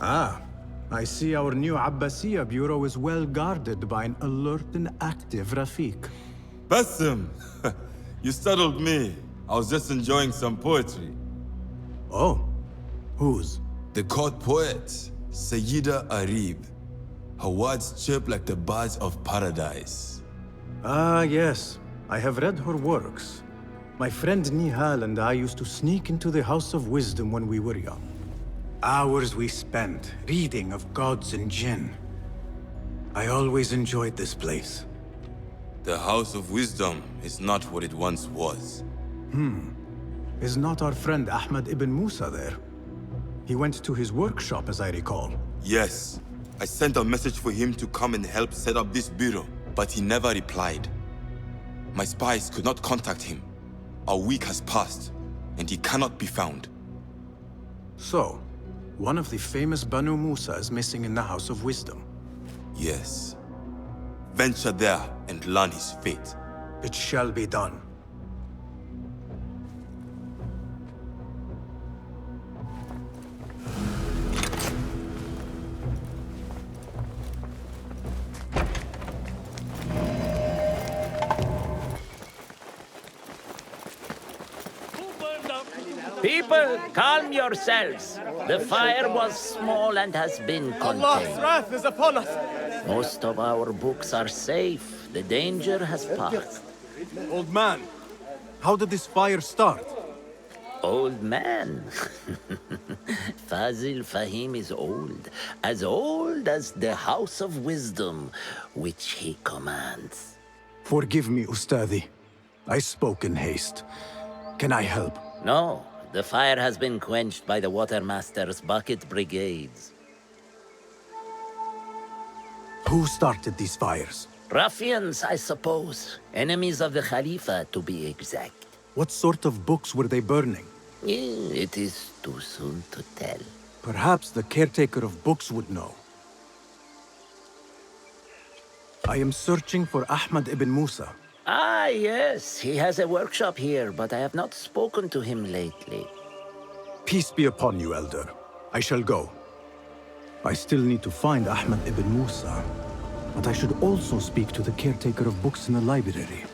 Ah, I see our new Abbasiya bureau is well guarded by an alert and active Rafiq. Bassem! You startled me. I was just enjoying some poetry. Oh, whose? The court poet, Sayyida Arib. Her words chirp like the birds of paradise. Ah, yes. I have read her works. My friend Nihal and I used to sneak into the House of Wisdom when we were young. Hours we spent reading of gods and jinn. I always enjoyed this place. The House of Wisdom is not what it once was. Is not our friend Ahmad ibn Musa there? He went to his workshop, as I recall. Yes. I sent a message for him to come and help set up this bureau, but he never replied. My spies could not contact him. A week has passed, and he cannot be found. So, one of the famous Banu Musa is missing in the House of Wisdom. Yes. Venture there and learn his fate. It shall be done. People, calm yourselves. The fire was small and has been Allah's contained. wrath is upon us. Most of our books are safe. The danger has passed. Old man, how did this fire start? Old man. Fazil Fahim is old as the House of Wisdom, which he commands. Forgive me, Ustadi. I spoke in haste. Can I help? No, the fire has been quenched by the Watermaster's bucket brigades. Who started these fires? Ruffians, I suppose. Enemies of the Khalifa, to be exact. What sort of books were they burning? It is too soon to tell. Perhaps the caretaker of books would know. I am searching for Ahmad ibn Musa. Ah, yes, he has a workshop here, but I have not spoken to him lately. Peace be upon you, Elder. I shall go. I still need to find Ahmad ibn Musa, but I should also speak to the caretaker of books in the library.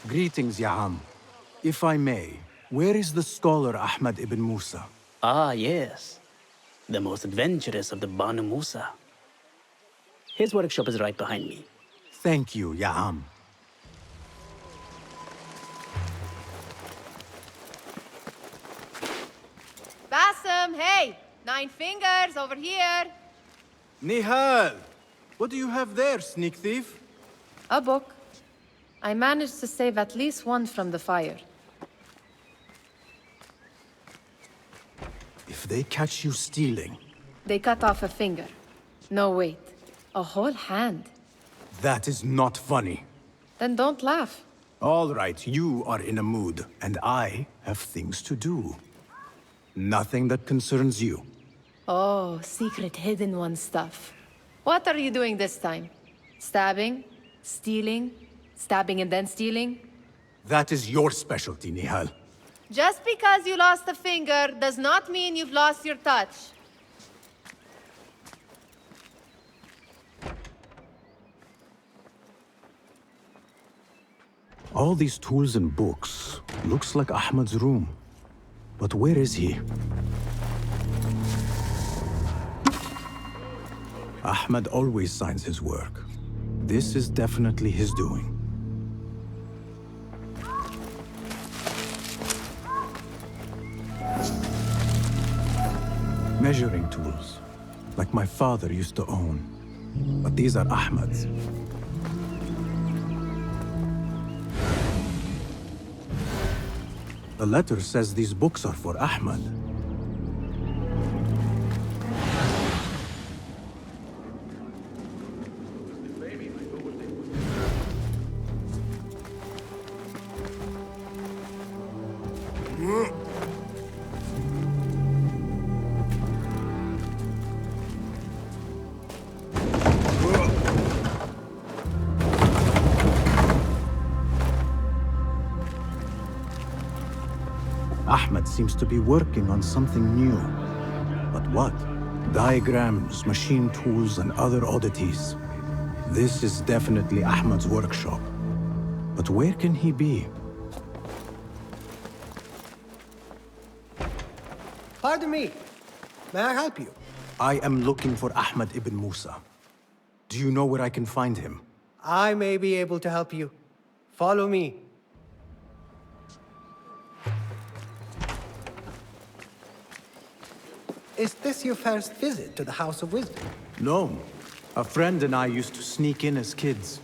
Greetings, Ya'am. If I may, where is the scholar Ahmad ibn Musa? Ah, yes. The most adventurous of the Banu Musa. His workshop is right behind me. Thank you, Ya'am. Bassem, hey! 9 fingers, over here! Nihal! What do you have there, sneak thief? A book. I managed to save at least one from the fire. If they catch you stealing, They cut off a finger. No, wait. A whole hand. that is not funny. Then don't laugh. All right, you are in a mood, and I have things to do. Nothing that concerns you. Oh, secret hidden one stuff. What are you doing this time? Stabbing? Stealing? Stabbing and then stealing? That is your specialty, Nihal. Just because you lost a finger does not mean you've lost your touch. All these tools and books looks like Ahmad's room. But where is he? Ahmad always signs his work. This is definitely his doing. Measuring tools, like my father used to own. But these are Ahmad's. The letter says these books are for Ahmad. Ahmed seems to be working on something new. But what? Diagrams, machine tools, and other oddities. This is definitely Ahmed's workshop. But where can he be? Pardon me. May I help you? I am looking for Ahmed ibn Musa. Do you know where I can find him? I may be able to help you. Follow me. Is this your first visit to the House of Wisdom? No. A friend and I used to sneak in as kids.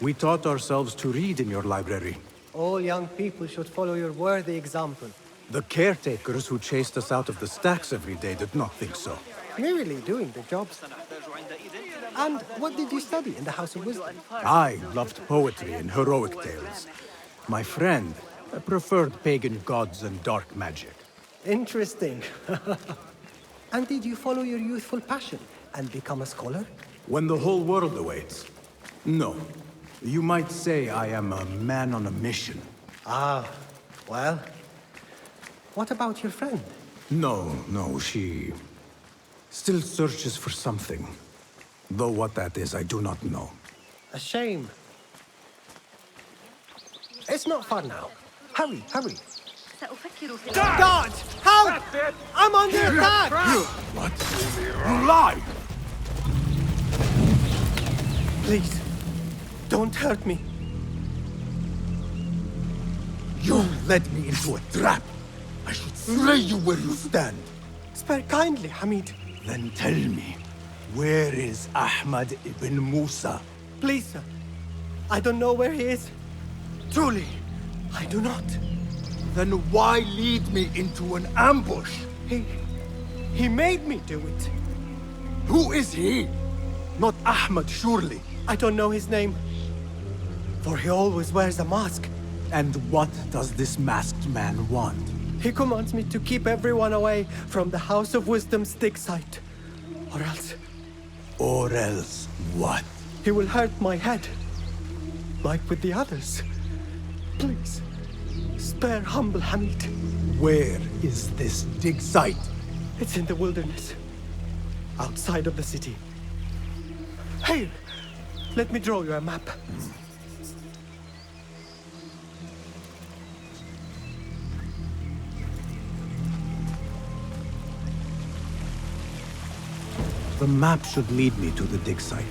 We taught ourselves to read in your library. All young people should follow your worthy example. The caretakers who chased us out of the stacks every day did not think so. Merely doing the jobs. And what did you study in the House of Wisdom? I loved poetry and heroic tales. My friend preferred pagan gods and dark magic. Interesting. And did you follow your youthful passion and become a scholar? When the whole world awaits? No. You might say I am a man on a mission. Ah, well. What about your friend? No, she still searches for something. Though what that is, I do not know. A shame. It's not far now. Hurry, hurry. God! Help! I'm under attack! What? You lie! Please, don't hurt me. You led me into a trap. I should slay you where you stand. Spare kindly, Hamid. Then tell me, where is Ahmed ibn Musa? Please, sir. I don't know where he is. Truly, I do not. then why lead me into an ambush? He made me do it. Who is he? Not Ahmed, surely. I don't know his name. For he always wears a mask. And what does this masked man want? He commands me to keep everyone away from the House of Wisdom's dig site. Or else, Or else what? he will hurt my head. Like with the others. Please, spare humble Hamid. Where is this dig site? It's in the wilderness. Outside of the city. Hey, let me draw you a map. The map should lead me to the dig site.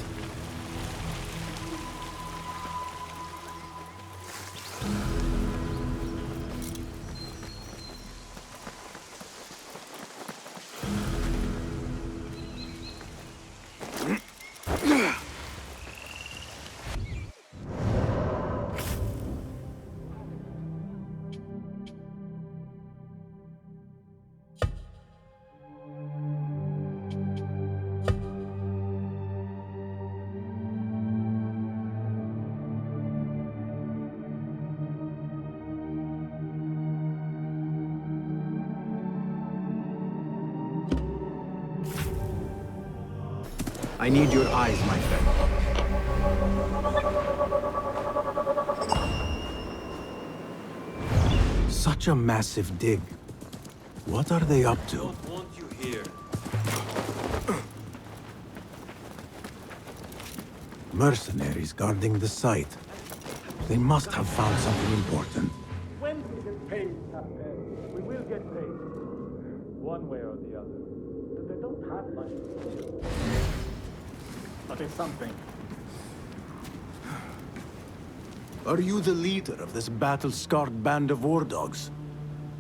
I need your eyes, my friend. Such a massive dig. What are they up to? Don't want you here. Mercenaries guarding the site. They must have found something important. When we get paid, Captain, we will get paid. One way or the other. They don't have much to do. But it's something. Are you the leader of this battle-scarred band of war dogs?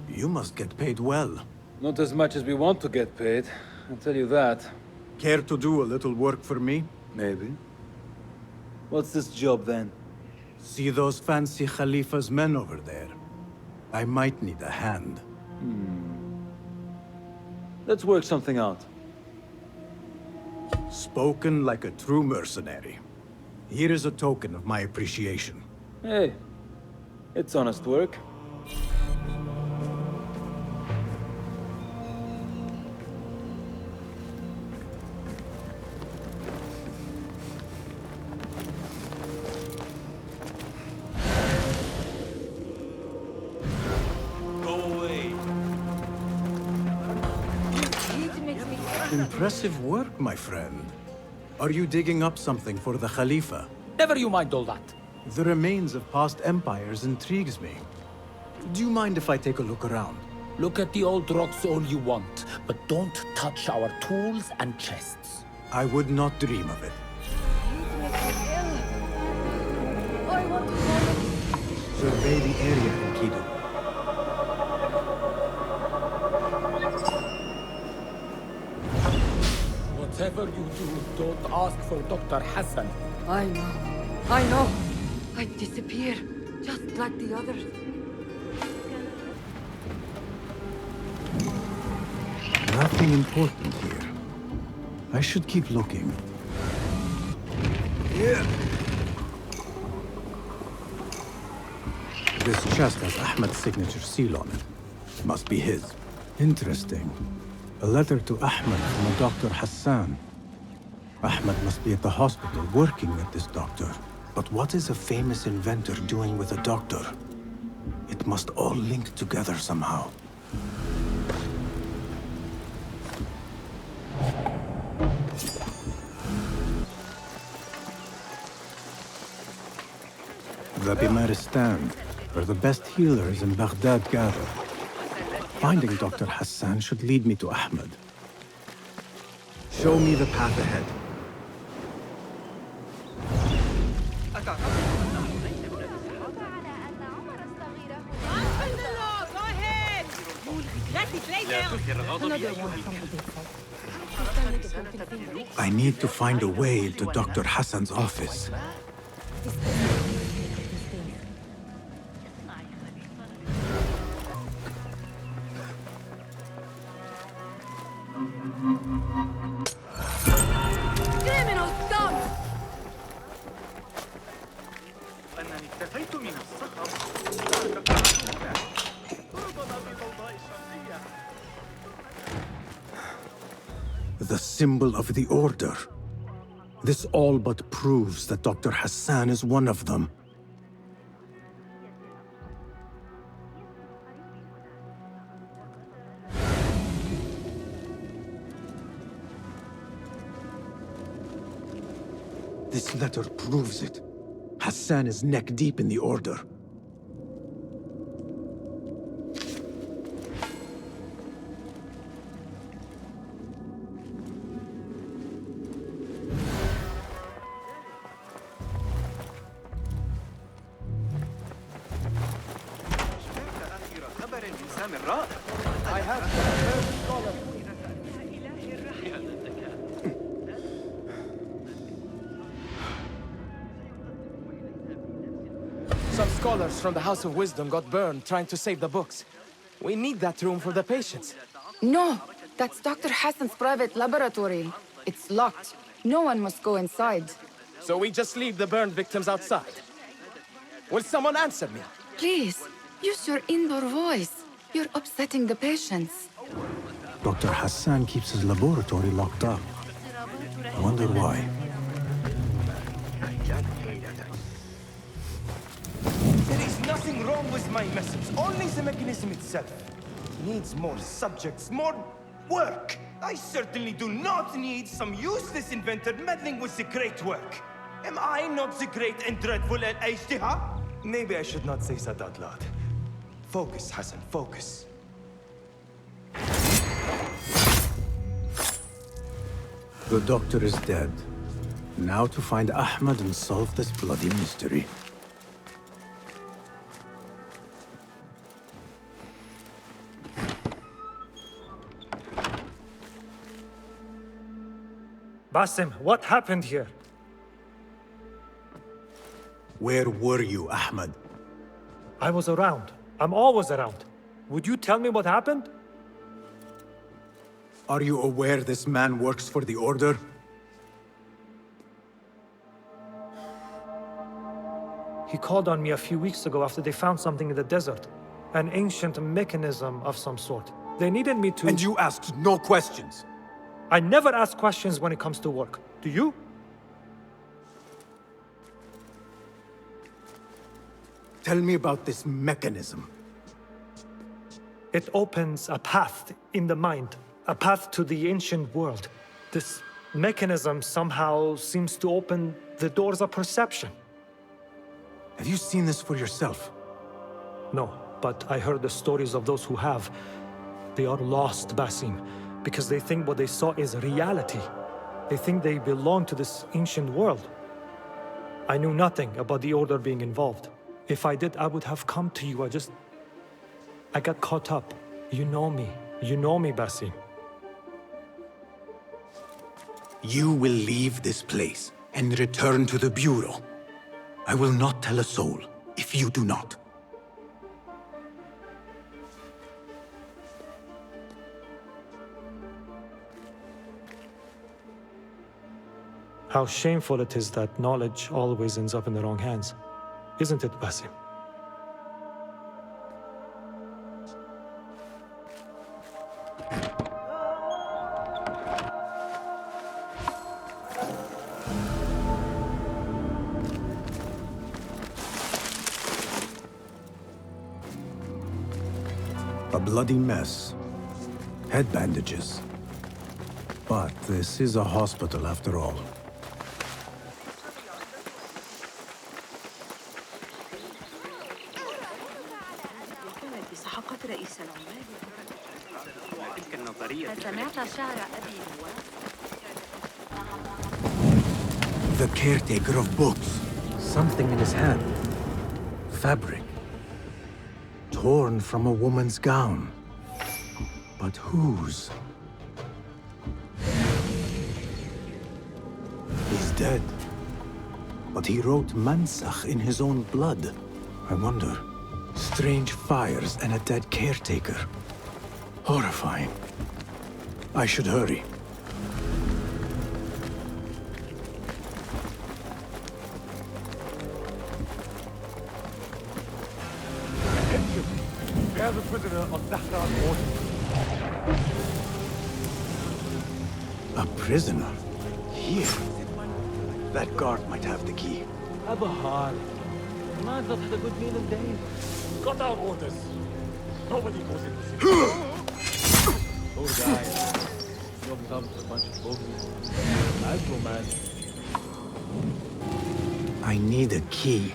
You must get paid well. Not as much as we want to get paid, I'll tell you that. Care to do a little work for me? Maybe. What's this job then? See those fancy Khalifa's men over there? I might need a hand. Let's work something out. Spoken like a true mercenary. Here is a token of my appreciation. Hey, it's honest work. Go away. Impressive work, my friend. Are you digging up something for the Khalifa? Never you mind all that. The remains of past empires intrigues me. Do you mind if I take a look around? Look at the old rocks all you want, but don't touch our tools and chests. I would not dream of it. Survey the area, Enkidu. Whatever you do, don't ask for Dr. Hassan. I know. I'd disappear, just like the others. Nothing important here. I should keep looking. This chest has Ahmed's signature seal on it. Must be his. Interesting. A letter to Ahmed from a Dr. Hassan. Ahmed must be at the hospital working with this doctor. But what is a famous inventor doing with a doctor? It must all link together somehow. The Bimaristan, where the best healers in Baghdad gather. Finding Dr. Hassan should lead me to Ahmed. Show me the path ahead. I need to find a way into Dr. Hassan's office. The symbol of the Order. This all but proves that Dr. Hassan is one of them. This letter proves it. Hassan is neck deep in the Order. Some scholars from the House of Wisdom got burned trying to save the books. We need that room for the patients. No, that's Dr. Hassan's private laboratory. It's locked. No one must go inside. So we just leave the burned victims outside. Will someone answer me? Please, use your indoor voice. You're upsetting the patients. Dr. Hassan keeps his laboratory locked up. I wonder why. There is nothing wrong with my message, only the mechanism itself. Needs more subjects, more work. I certainly do not need some useless inventor meddling with the great work. Am I not the great and dreadful HDR? Maybe I should not say that out loud. Focus, Hassan, focus. The doctor is dead. Now to find Ahmed and solve this bloody mystery. Basim, what happened here? Where were you, Ahmed? I was around. I'm always around. Would you tell me what happened? Are you aware this man works for the Order? He called on me a few weeks ago after they found something in the desert. An ancient mechanism of some sort. They needed me to... And you asked no questions? I never ask questions when it comes to work. Do you? Tell me about this mechanism. It opens a path in the mind. A path to the ancient world. This mechanism somehow seems to open the doors of perception. Have you seen this for yourself? No, but I heard the stories of those who have. They are lost, Basim, because they think what they saw is reality. They think they belong to this ancient world. I knew nothing about the Order being involved. If I did, I would have come to you. I got caught up. You know me, Basim. You will leave this place and return to the Bureau. I will not tell a soul if you do not. How shameful it is that knowledge always ends up in the wrong hands. Isn't it, Basim? A bloody mess. Head bandages. But this is a hospital after all. The caretaker of books. Something in his hand. Fabric. Torn from a woman's gown. But whose? He's dead. But he wrote Mansach in his own blood. I wonder. Strange fires and a dead caretaker. Horrifying. I should hurry. Bear the prisoner on Zahra's orders. A prisoner? Here? That guard might have the key. Abahar. Man's not had a good meal in days. Got our orders. Nobody goes in the city. Poor guy. You'll come to a bunch of bogies. I'll go, man. I need a key.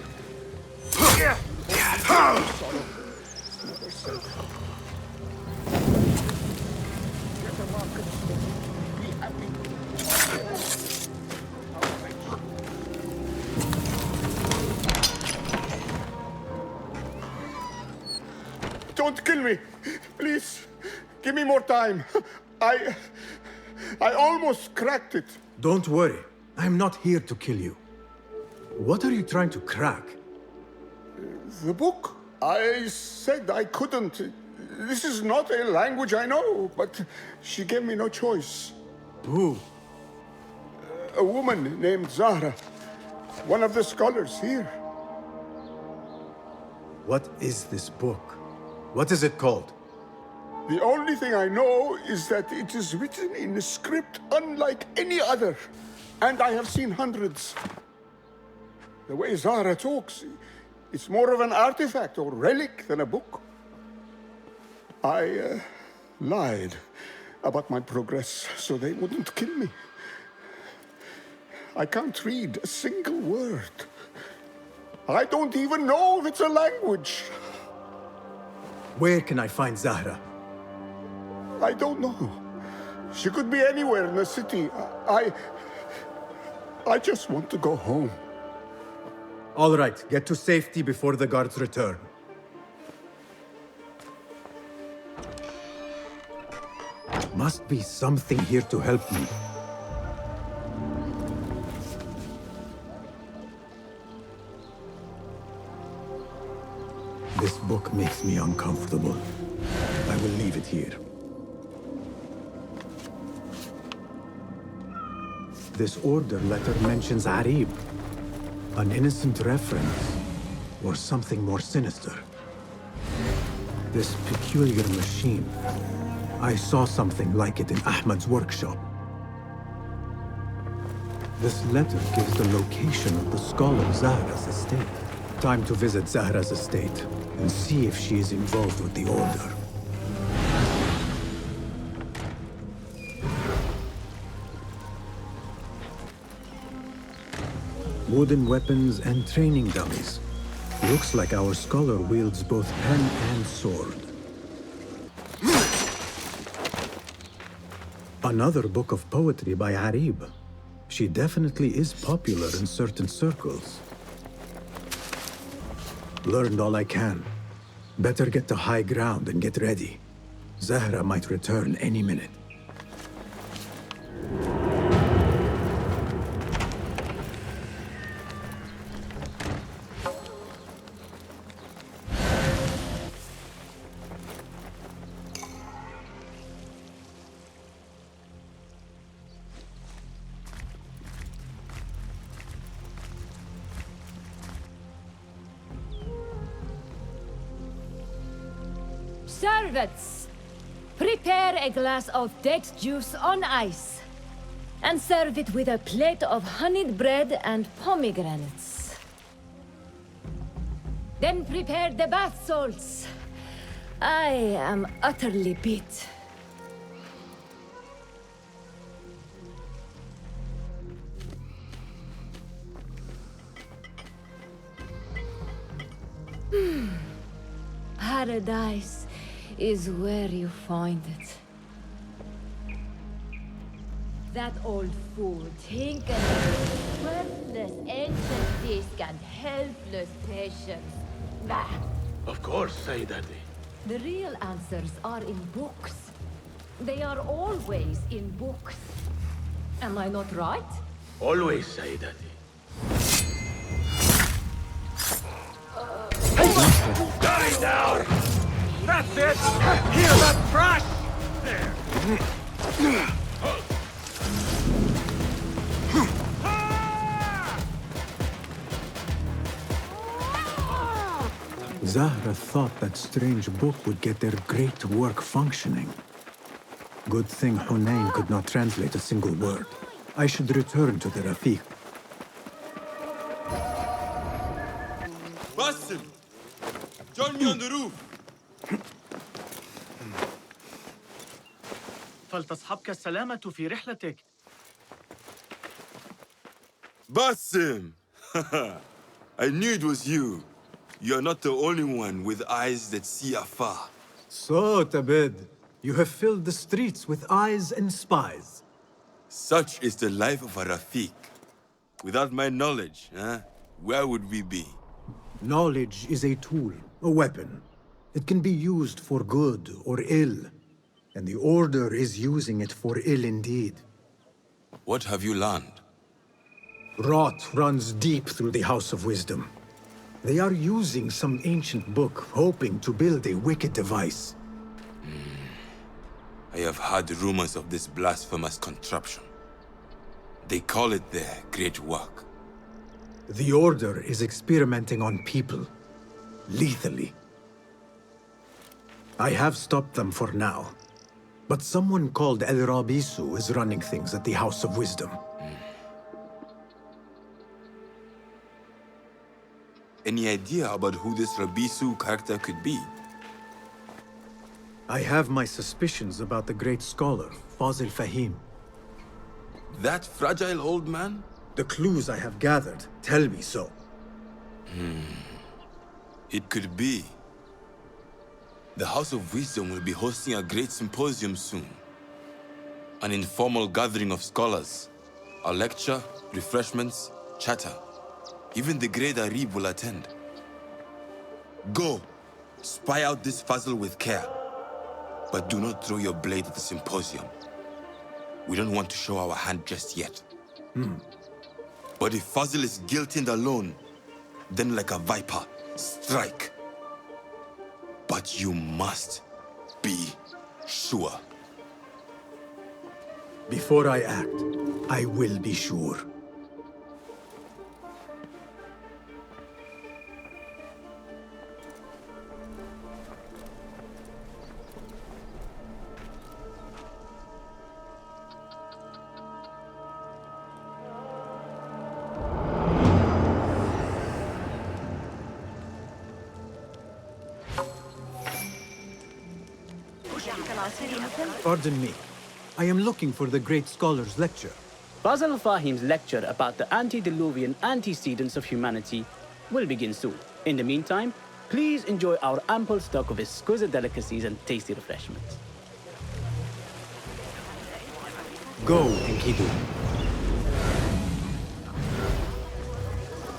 Don't kill me. Please, give me more time. I almost cracked it. Don't worry. I'm not here to kill you. What are you trying to crack? The book? I said I couldn't. This is not a language I know, but she gave me no choice. Who? A woman named Zahra. One of the scholars here. What is this book? What is it called? The only thing I know is that it is written in a script unlike any other. And I have seen hundreds. The way Zahra talks, it's more of an artifact or relic than a book. I lied about my progress so they wouldn't kill me. I can't read a single word. I don't even know if it's a language. Where can I find Zahra? I don't know. She could be anywhere in the city. I just want to go home. All right, get to safety before the guards return. Must be something here to help me. This book makes me uncomfortable. I will leave it here. This order letter mentions Arib. An innocent reference, or something more sinister. This peculiar machine. I saw something like it in Ahmad's workshop. This letter gives the location of the scholar Zahra's estate. Time to visit Zahra's estate and see if she is involved with the order. Wooden weapons and training dummies. Looks like our scholar wields both pen and sword. Another book of poetry by Arib. She definitely is popular in certain circles. Learned all I can. Better get to high ground and get ready. Zahra might return any minute. Servants, prepare a glass of date juice on ice, and serve it with a plate of honeyed bread and pomegranates. Then prepare the bath salts. I am utterly beat. Paradise is where you find it. That old fool tinkering with worthless ancient disc and helpless patience. Bah! Of course, Sayyidati. The real answers are in books. They are always in books. Am I not right? Always, Sayyidati. Die down! That's it! Hear that crash! There! Zahra thought that strange book would get their great work functioning. Good thing Hunayn could not translate a single word. I should return to the Rafiq. Basim! Join me on the roof! فلتصحبك السلامة في رحلتك. Basim! I knew it was you. You're not the only one with eyes that see afar. So, Tabid, you have filled the streets with eyes and spies. Such is the life of a Rafiq. Without my knowledge, where would we be? Knowledge is a tool, a weapon. It can be used for good or ill. And the Order is using it for ill indeed. What have you learned? Rot runs deep through the House of Wisdom. They are using some ancient book, hoping to build a wicked device. I have heard rumors of this blasphemous contraption. They call it their great work. The Order is experimenting on people, lethally. I have stopped them for now. But someone called El Rabisu is running things at the House of Wisdom. Any idea about who this Rabisu character could be? I have my suspicions about the great scholar, Fazil Fahim. That fragile old man? The clues I have gathered tell me so. It could be. The House of Wisdom will be hosting a great symposium soon. An informal gathering of scholars. A lecture, refreshments, chatter. Even the great Arib will attend. Go, spy out this Fazil with care. But do not throw your blade at the symposium. We don't want to show our hand just yet. But if Fazil is guilty and alone, then like a viper, strike. But you must be sure. Before I act, I will be sure. Pardon me. I am looking for the great scholar's lecture. Basil Fahim's lecture about the antediluvian antecedents of humanity will begin soon. In the meantime, please enjoy our ample stock of exquisite delicacies and tasty refreshments. Go, Enkidu.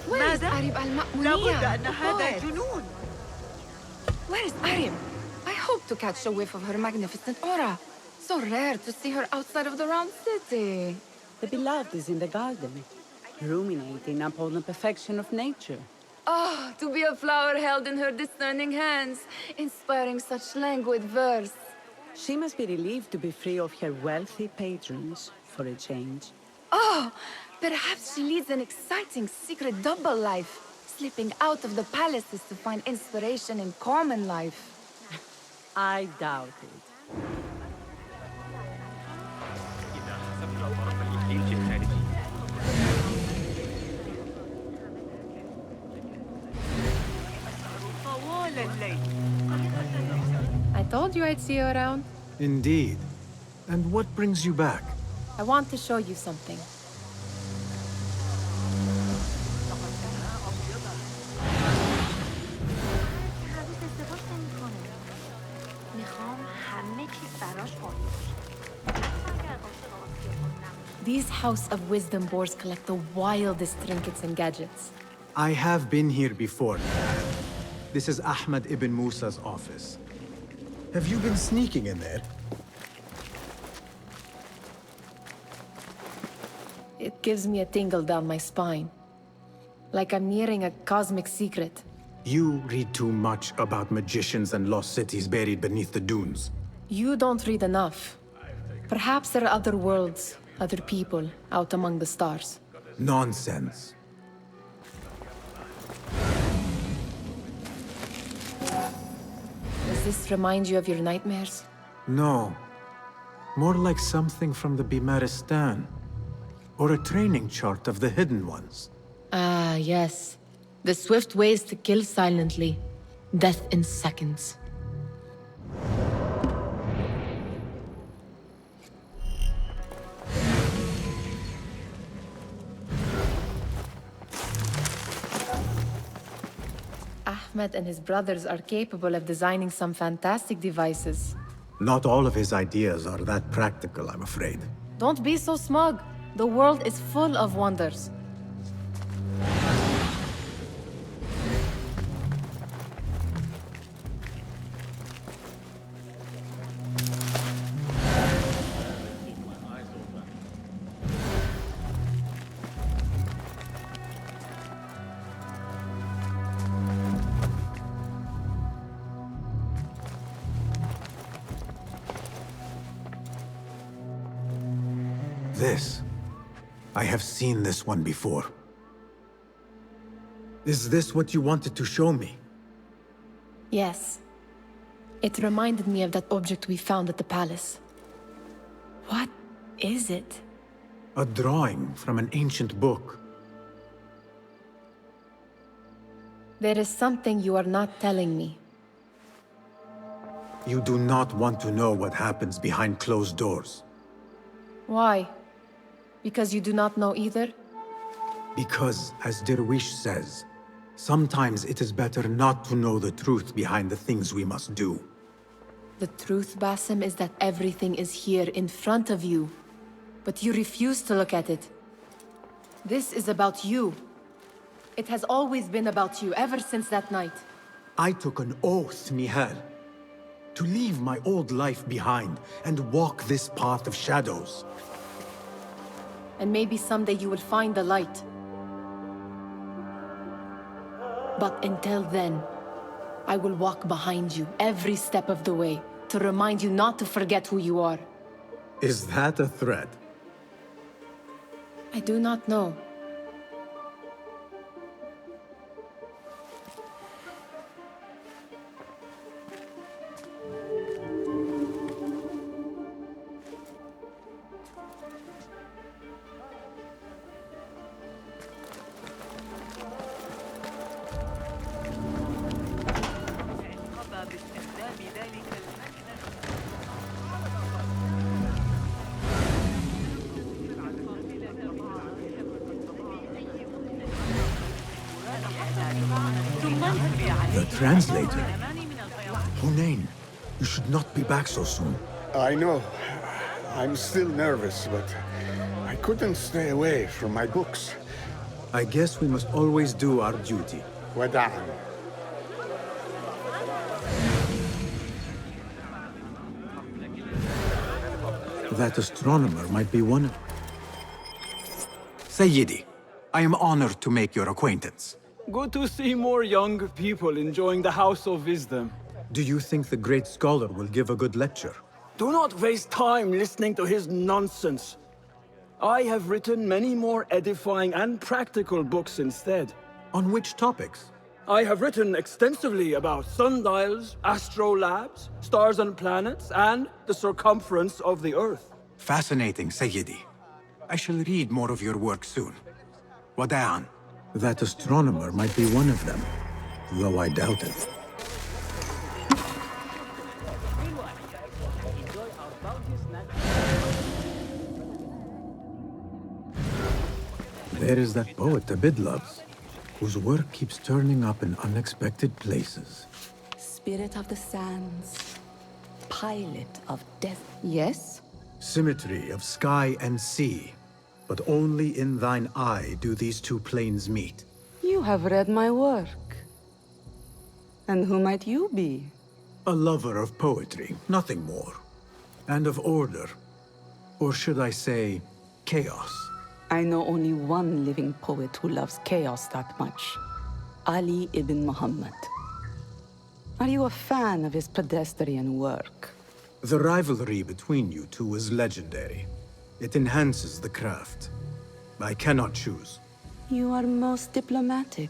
Where is Arib al-Ma'muniyah? Where is Arib? I hope to catch a whiff of her magnificent aura. So rare to see her outside of the round city. The beloved is in the garden, ruminating upon the perfection of nature. Oh, to be a flower held in her discerning hands, inspiring such languid verse. She must be relieved to be free of her wealthy patrons for a change. Oh, perhaps she leads an exciting secret double life, slipping out of the palaces to find inspiration in common life. I doubt it. I told you I'd see you around. Indeed. And what brings you back? I want to show you something. These House of Wisdom boars collect the wildest trinkets and gadgets. I have been here before. This is Ahmad ibn Musa's office. Have you been sneaking in there? It gives me a tingle down my spine. Like I'm nearing a cosmic secret. You read too much about magicians and lost cities buried beneath the dunes. You don't read enough. Perhaps there are other worlds, other people, out among the stars. Nonsense. Does this remind you of your nightmares? No. More like something from the Bimaristan. Or a training chart of the Hidden Ones. Ah, yes. The swift ways to kill silently. Death in seconds. Ahmed and his brothers are capable of designing some fantastic devices. Not all of his ideas are that practical, I'm afraid. Don't be so smug. The world is full of wonders. This. I have seen this one before. Is this what you wanted to show me? Yes. It reminded me of that object we found at the palace. What is it? A drawing from an ancient book. There is something you are not telling me. You do not want to know what happens behind closed doors. Why? Because you do not know either? Because, as Derwish says, sometimes it is better not to know the truth behind the things we must do. The truth, Basim, is that everything is here in front of you. But you refuse to look at it. This is about you. It has always been about you, ever since that night. I took an oath, Nihal, to leave my old life behind and walk this path of shadows. And maybe someday you will find the light. But until then, I will walk behind you every step of the way to remind you not to forget who you are. Is that a threat? I do not know. The translator? Hunain, you should not be back so soon. I know. I'm still nervous, but I couldn't stay away from my books. I guess we must always do our duty. Wada'an. That astronomer might be one of... Sayyidi, I am honored to make your acquaintance. Good to see more young people enjoying the House of Wisdom. Do you think the great scholar will give a good lecture? Do not waste time listening to his nonsense. I have written many more edifying and practical books instead. On which topics? I have written extensively about sundials, astrolabes, stars and planets, and the circumference of the Earth. Fascinating, Sayyidi. I shall read more of your work soon. Wada'an. That astronomer might be one of them, though I doubt it. There is that poet Abid loves, whose work keeps turning up in unexpected places. Spirit of the sands, pilot of death. Yes? Symmetry of sky and sea, but only in thine eye do these two planes meet. You have read my work. And who might you be? A lover of poetry, nothing more. And of order. Or should I say, chaos. I know only one living poet who loves chaos that much. Ali ibn Muhammad. Are you a fan of his pedestrian work? The rivalry between you two is legendary. It enhances the craft. I cannot choose. You are most diplomatic.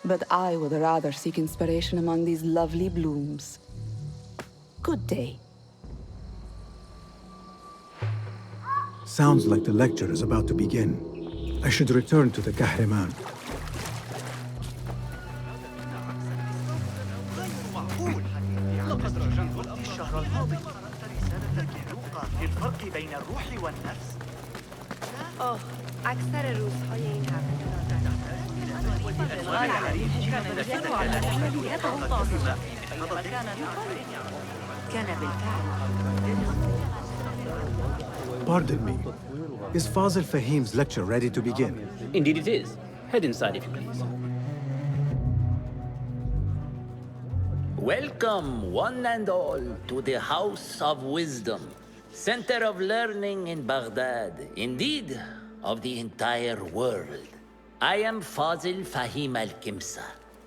But I would rather seek inspiration among these lovely blooms. Good day. Sounds like the lecture is about to begin. I should return to the Kahraman. أكثر الروس‌های این كان Pardon me. Is Fazil Fahim's lecture ready to begin? Indeed it is. Head inside if you please. Welcome, one and all, to the House of Wisdom, center of learning in Baghdad, indeed, of the entire world. I am Fazil Fahim al-Kimsa,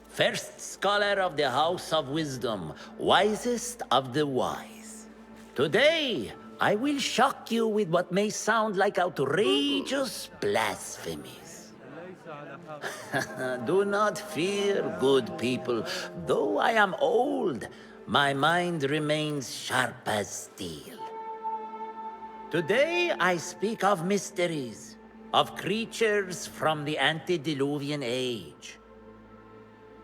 first scholar of the House of Wisdom, wisest of the wise. Today, I will shock you with what may sound like outrageous blasphemies. Do not fear, good people. Though I am old, my mind remains sharp as steel. Today I speak of mysteries, of creatures from the antediluvian age.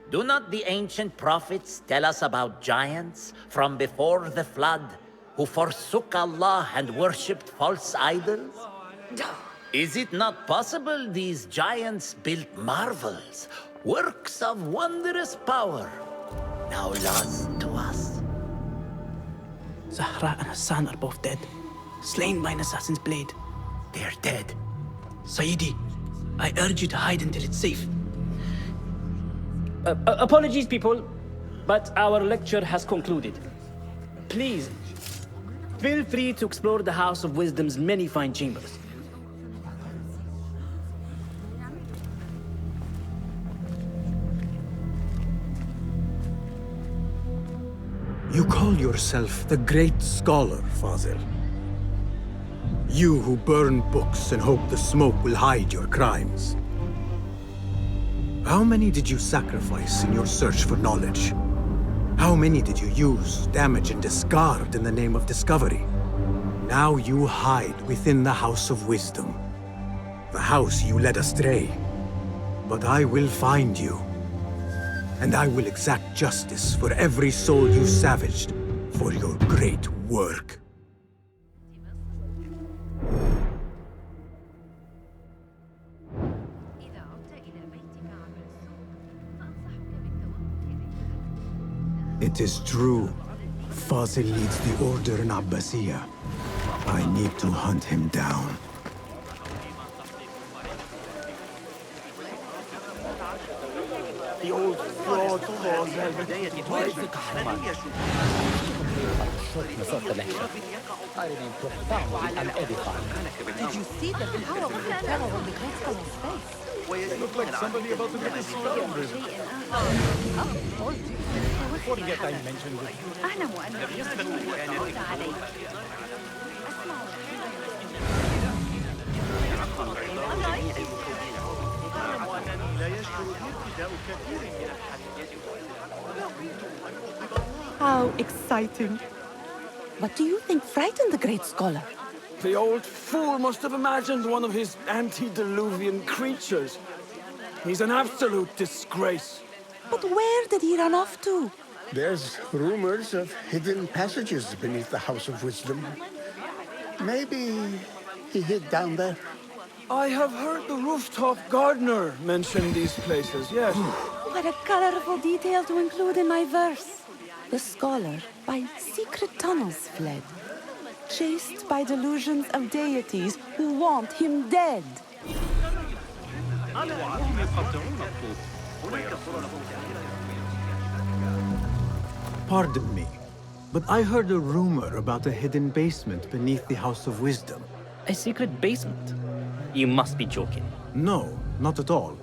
Do not the ancient prophets tell us about giants from before the flood who forsook Allah and worshipped false idols? Is it not possible these giants built marvels, works of wondrous power, now lost to us? Zahra and Hassan are both dead, slain by an assassin's blade. They are dead. Sayyidi, I urge you to hide until it's safe. Apologies, people, but our lecture has concluded. Please, feel free to explore the House of Wisdom's many fine chambers. You call yourself the great scholar, Fazil. You who burn books and hope the smoke will hide your crimes. How many did you sacrifice in your search for knowledge? How many did you use, damage, and discard in the name of discovery? Now you hide within the House of Wisdom. The house you led astray. But I will find you. And I will exact justice for every soul you savaged for your great work. It is true. Fazil leads the order in Abbasiyah. I need to hunt him down. The old fraud cause Where is the Kahraman? I remain profoundly unedified. Did you see the power of the terror on the great scholar's face? It looked like somebody about to get a storm. Forget I mentioned it. أنا مؤمن عليك. How exciting. What do you think frightened the great scholar? The old fool must have imagined one of his antediluvian creatures. He's an absolute disgrace. But where did he run off to? There's rumors of hidden passages beneath the House of Wisdom. Maybe he hid down there. I have heard the rooftop gardener mention these places, yes. What a colorful detail to include in my verse. The scholar by secret tunnels fled, chased by delusions of deities who want him dead. Pardon me, but I heard a rumor about a hidden basement beneath the House of Wisdom. A secret basement? You must be joking. No, not at all.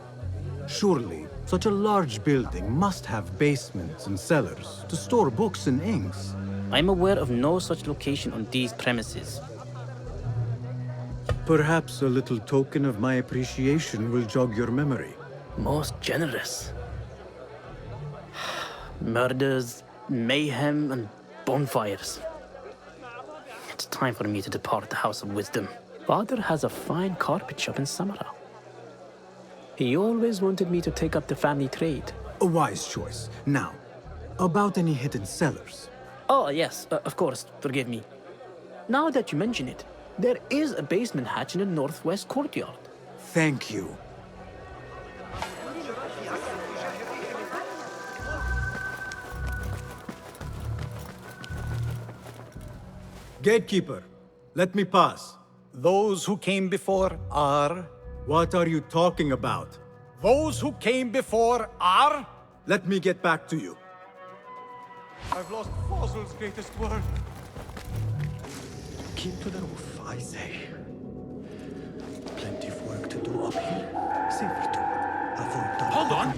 Surely, such a large building must have basements and cellars to store books and inks. I'm aware of no such location on these premises. Perhaps a little token of my appreciation will jog your memory. Most generous. Murders, mayhem, and bonfires. It's time for me to depart the House of Wisdom. Father has a fine carpet shop in Samara. He always wanted me to take up the family trade. A wise choice. Now, about any hidden cellars. Oh, yes, of course, forgive me. Now that you mention it, there is a basement hatch in the northwest courtyard. Thank you. Gatekeeper, let me pass. Those who came before are... What are you talking about? Those who came before are... Let me get back to you. I've lost Fossil's greatest work. Keep to the roof, I say. Plenty of work to do up here. Safer to avoid dark. Hold on!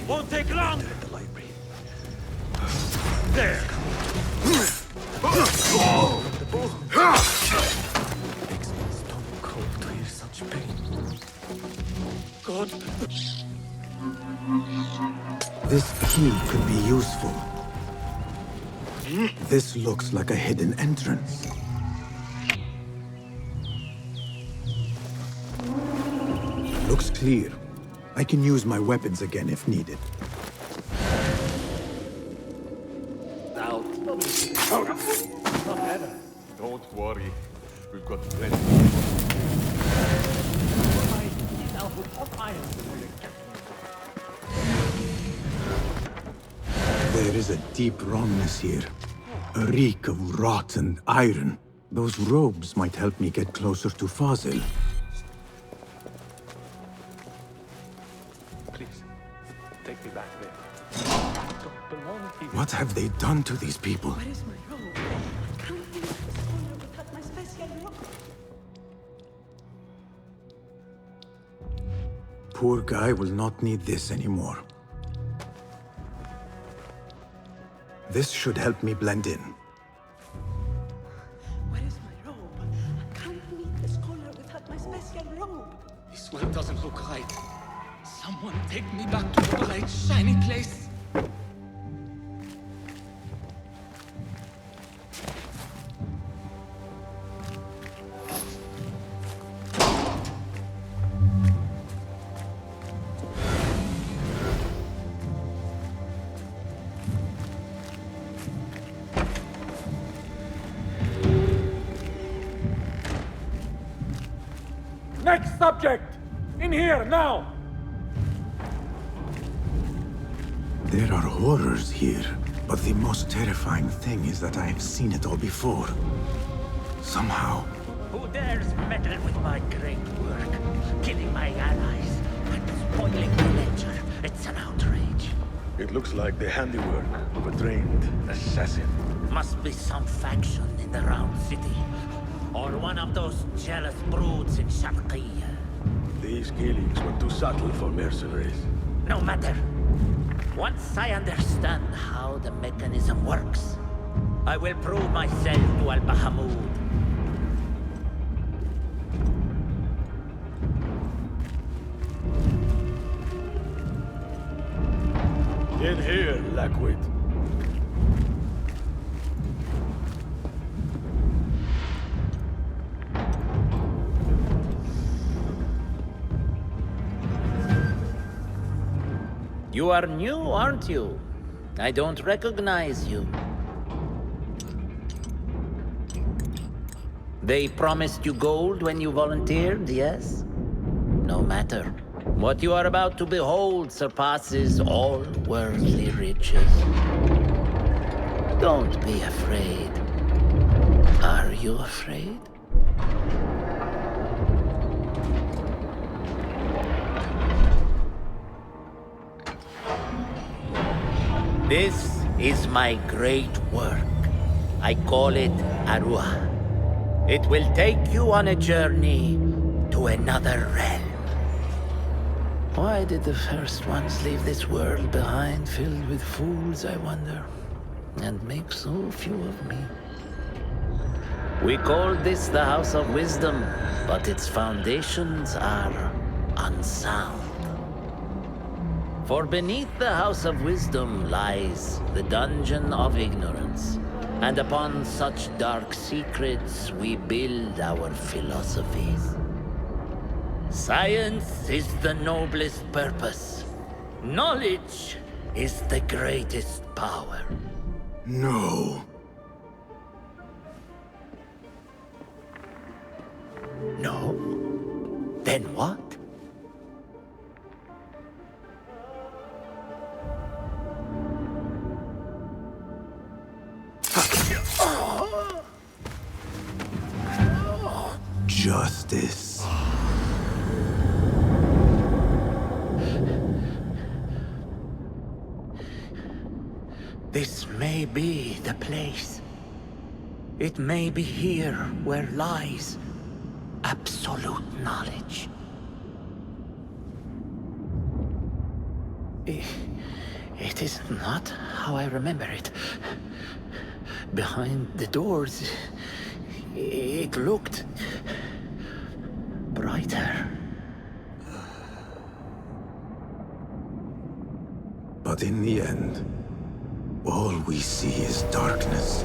Won't take long! At the library. There! Makes my stomach cold to hear such pain. God. This key could be useful. This looks like a hidden entrance. Looks clear. I can use my weapons again if needed. Don't worry. We've got plenty. There is a deep wrongness here. A reek of rotten iron. Those robes might help me get closer to Fazil. Please, take me back there. What have they done to these people? Where is my robe? Can't be the scholar without my special robe. Poor guy will not need this anymore. This should help me blend in. Where is my robe? I can't meet the scholar without my special robe. This world doesn't look right. Someone take me back to the bright, shiny place. Next subject! In here, now! There are horrors here, but the most terrifying thing is that I have seen it all before. Somehow. Who dares meddle with my great work, killing my allies and spoiling the ledger? It's an outrage. It looks like the handiwork of a trained assassin. Must be some faction in the Round City, or one of those jealous broods in Sharqiyya. These killings were too subtle for mercenaries. No matter. Once I understand how the mechanism works, I will prove myself to Al-Bahamud. In here, Lackwit. You are new, aren't you? I don't recognize you. They promised you gold when you volunteered, yes? No matter. What you are about to behold surpasses all worldly riches. Don't be afraid. Are you afraid? This is my great work. I call it Arua. It will take you on a journey to another realm. Why did the first ones leave this world behind, filled with fools, I wonder, and make so few of me? We called this the House of Wisdom, but its foundations are unsound. For beneath the House of Wisdom lies the Dungeon of Ignorance, and upon such dark secrets we build our philosophies. Science is the noblest purpose. Knowledge is the greatest power. No. No? Then what? Justice. This may be the place. It may be here where lies absolute knowledge. It is not how I remember it. Behind the doors, it looked brighter. But in the end, all we see is darkness.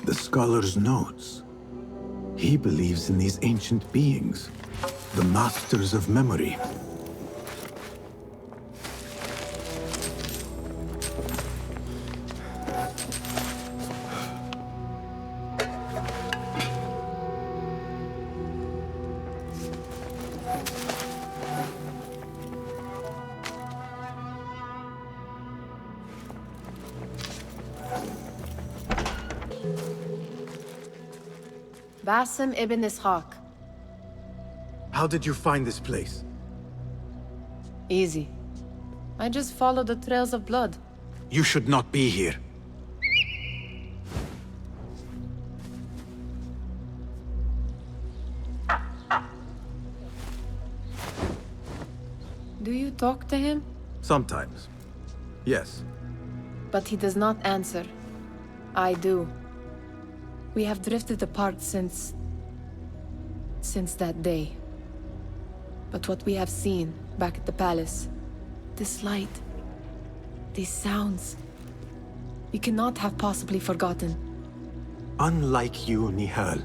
The scholar's notes. He believes in these ancient beings, the masters of memory. Basim ibn Ishaq. How did you find this place? Easy. I just followed the trails of blood. You should not be here. Do you talk to him? Sometimes. Yes. But he does not answer. I do. We have drifted apart since that day. But what we have seen back at the palace, this light, these sounds, we cannot have possibly forgotten. Unlike you, Nihal,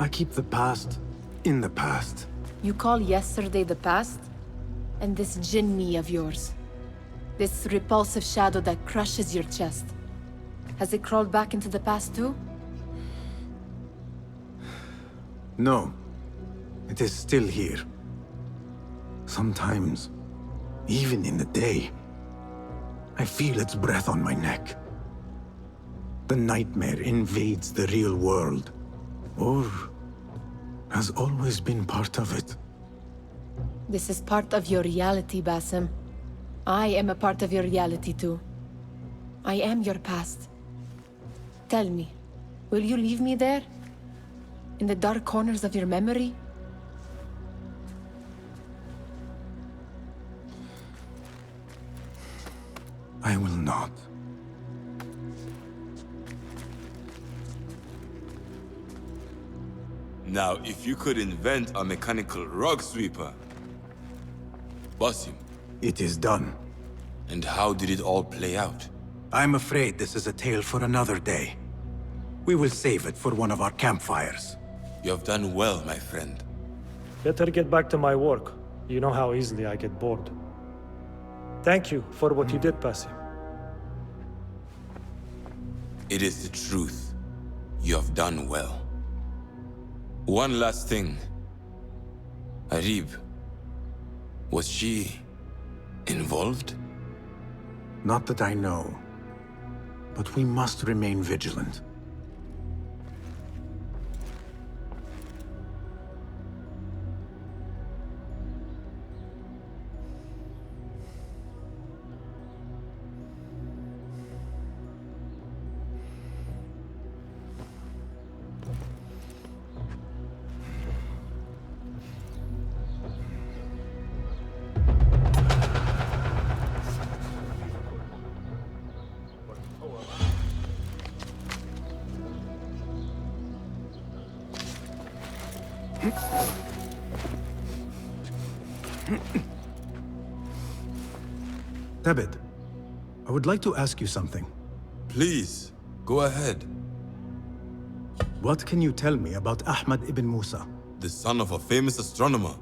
I keep the past in the past. You call yesterday the past? And this jinni of yours, this repulsive shadow that crushes your chest, has it crawled back into the past too? No. It is still here. Sometimes, even in the day, I feel its breath on my neck. The nightmare invades the real world, or has always been part of it. This is part of your reality, Basim. I am a part of your reality too. I am your past. Tell me, will you leave me there? In the dark corners of your memory? I will not. Now, if you could invent a mechanical rug sweeper... Basim. It is done. And how did it all play out? I'm afraid this is a tale for another day. We will save it for one of our campfires. You have done well, my friend. Better get back to my work. You know how easily I get bored. Thank you for what you did, Basim. It is the truth. You have done well. One last thing. Arib. Was she... involved? Not that I know. But we must remain vigilant. Tebed, I would like to ask you something. Please, go ahead. What can you tell me about Ahmad ibn Musa? The son of a famous astronomer.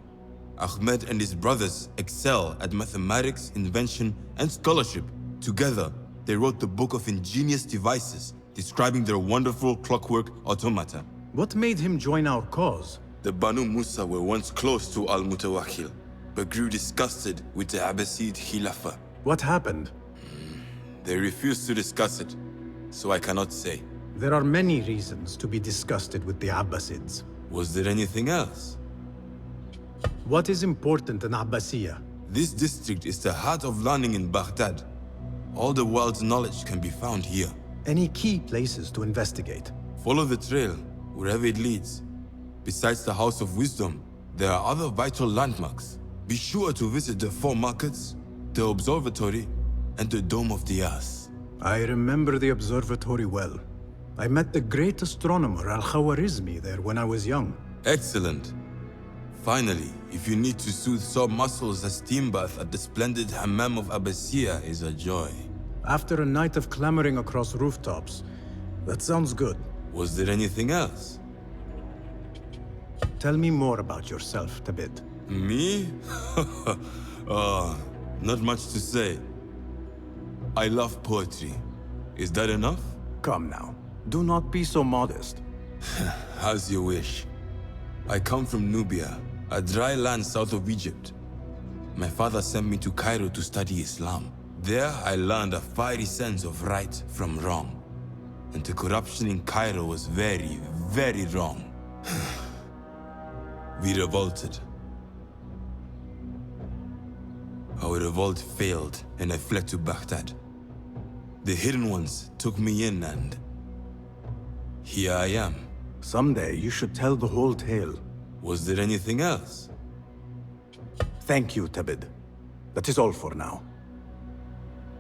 Ahmed and his brothers excel at mathematics, invention, and scholarship. Together, they wrote the book of ingenious devices, describing their wonderful clockwork automata. What made him join our cause? The Banu Musa were once close to Al-Mutawakkil, but grew disgusted with the Abbasid Khilafah. What happened? They refused to discuss it, so I cannot say. There are many reasons to be disgusted with the Abbasids. Was there anything else? What is important in Abbasiyya? This district is the heart of learning in Baghdad. All the world's knowledge can be found here. Any key places to investigate? Follow the trail, wherever it leads. Besides the House of Wisdom, there are other vital landmarks. Be sure to visit the 4 markets, the observatory, and the Dome of the Ass. I remember the observatory well. I met the great astronomer Al-Khawarizmi there when I was young. Excellent. Finally, if you need to soothe sore muscles, a steam bath at the splendid Hammam of Abbasiyya is a joy. After a night of clambering across rooftops, that sounds good. Was there anything else? Tell me more about yourself, Tebed. Me? Not much to say. I love poetry. Is that enough? Come now. Do not be so modest. As you wish. I come from Nubia, a dry land south of Egypt. My father sent me to Cairo to study Islam. There I learned a fiery sense of right from wrong. And the corruption in Cairo was very, very wrong. We revolted. Our revolt failed, and I fled to Baghdad. The Hidden Ones took me in, and here I am. Someday you should tell the whole tale. Was there anything else? Thank you, Tabid. That is all for now.